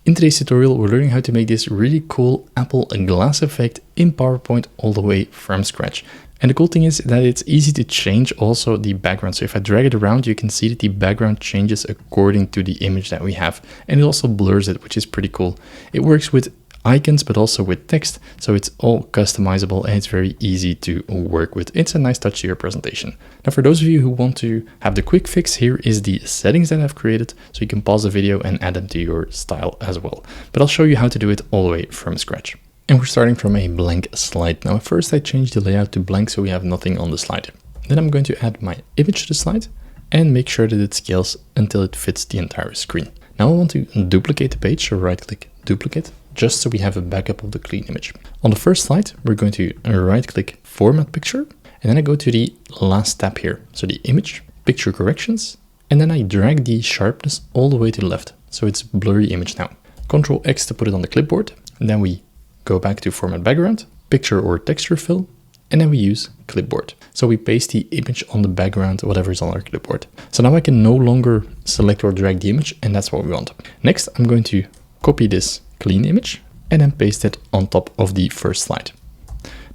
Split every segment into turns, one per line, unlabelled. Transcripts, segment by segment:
In today's tutorial, we're learning how to make this really cool Apple glass effect in PowerPoint all the way from scratch. And the cool thing is that it's easy to change also the background. So if I drag it around, you can see that the background changes according to the image that we have. And it also blurs it, which is pretty cool. It works with icons, but also with text. So it's all customizable and it's very easy to work with. It's a nice touch to your presentation. Now, for those of you who want to have the quick fix, here is the settings that I've created. So you can pause the video and add them to your style as well. But I'll show you how to do it all the way from scratch. And we're starting from a blank slide. Now, first I changed the layout to blank so we have nothing on the slide. Then I'm going to add my image to the slide and make sure that it scales until it fits the entire screen. Now I want to duplicate the page, so right click, duplicate, just so we have a backup of the clean image. On the first slide, we're going to right click format picture, and then I go to the last tab here. So the image, picture corrections, and then I drag the sharpness all the way to the left. So it's blurry image now. Control X to put it on the clipboard, and then we go back to format background, picture or texture fill, and then we use clipboard. So we paste the image on the background, whatever is on our clipboard. So now I can no longer select or drag the image, and that's what we want. Next, I'm going to copy this clean image and then paste it on top of the first slide.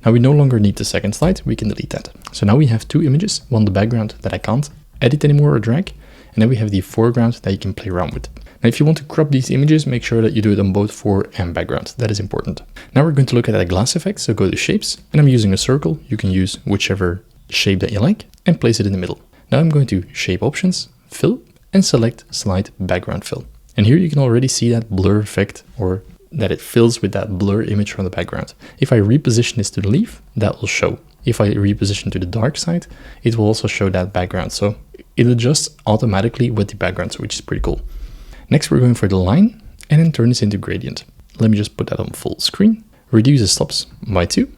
Now we no longer need the second slide, we can delete that. So now we have two images, one the background that I can't edit anymore or drag, and then we have the foreground that you can play around with. Now, if you want to crop these images, make sure that you do it on both fore and background. That is important. Now we're going to look at that glass effect. So go to shapes, and I'm using a circle. You can use whichever shape that you like and place it in the middle. Now I'm going to shape options, fill, and select slide background fill. And here you can already see that blur effect, or that it fills with that blur image from the background. If I reposition this to the leaf, that will show. If I reposition to the dark side, it will also show that background. So it adjusts automatically with the background, which is pretty cool. Next, we're going for the line and then turn this into gradient. Let me just put that on full screen, reduce the stops by 2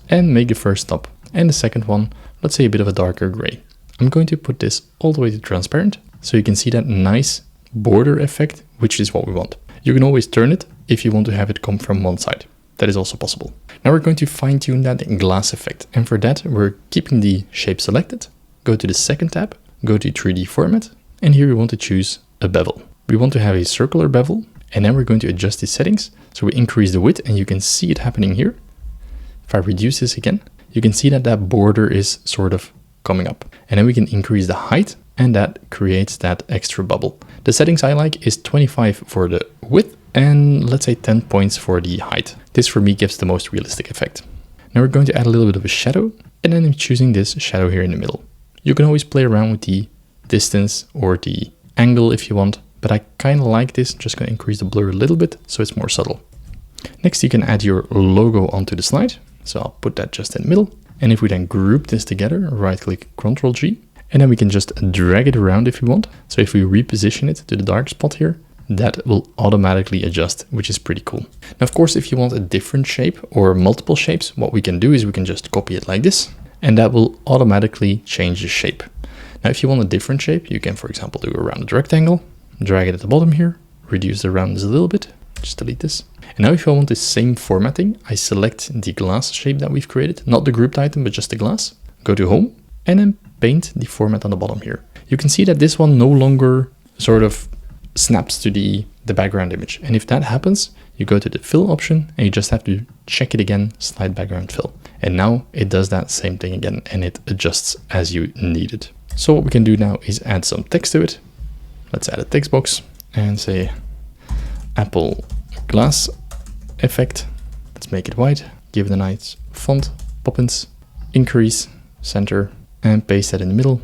and make the first stop and the second one, let's say a bit of a darker gray. I'm going to put this all the way to transparent so you can see that nice border effect, which is what we want. You can always turn it if you want to have it come from one side. That is also possible. Now we're going to fine tune that glass effect. And for that, we're keeping the shape selected. Go to the second tab, go to 3D format. And here we want to choose a bevel. We want to have a circular bevel, and then we're going to adjust the settings. So we increase the width, and you can see it happening here. If I reduce this again, you can see that that border is sort of coming up. And then we can increase the height, and that creates that extra bubble. The settings I like is 25 for the width, and let's say 10 points for the height. This for me gives the most realistic effect. Now we're going to add a little bit of a shadow, and then I'm choosing this shadow here in the middle. You can always play around with the distance or the angle if you want. But I kind of like this, just going to increase the blur a little bit so it's more subtle. Next, you can add your logo onto the slide. So I'll put that just in the middle. And if we then group this together, right click Ctrl G, and then we can just drag it around if you want. So if we reposition it to the dark spot here, that will automatically adjust, which is pretty cool. Now, of course, if you want a different shape or multiple shapes, what we can do is we can just copy it like this, and that will automatically change the shape. Now, if you want a different shape, you can, for example, do a rounded rectangle. Drag it at the bottom here, reduce the roundness a little bit, just delete this. And now if I want the same formatting, I select the glass shape that we've created, not the grouped item, but just the glass. Go to home and then paint the format on the bottom here. You can see that this one no longer sort of snaps to the background image. And if that happens, you go to the fill option and you just have to check it again, slide background fill. And now it does that same thing again and it adjusts as you need it. So what we can do now is add some text to it. Let's add a text box and say Apple glass effect. Let's make it white, give it a nice font, poppins, increase, center, and paste that in the middle.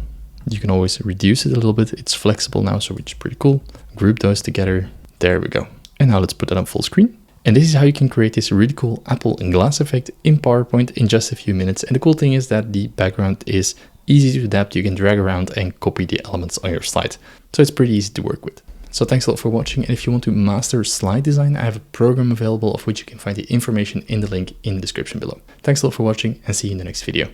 You can always reduce it a little bit. It's flexible now, so which is pretty cool. Group those together. There we go. And now let's put that on full screen. And this is how you can create this really cool Apple glass effect in PowerPoint in just a few minutes. And the cool thing is that the background is easy to adapt. You can drag around and copy the elements on your slide. So it's pretty easy to work with. So thanks a lot for watching. And if you want to master slide design, I have a program available of which you can find the information in the link in the description below. Thanks a lot for watching and see you in the next video.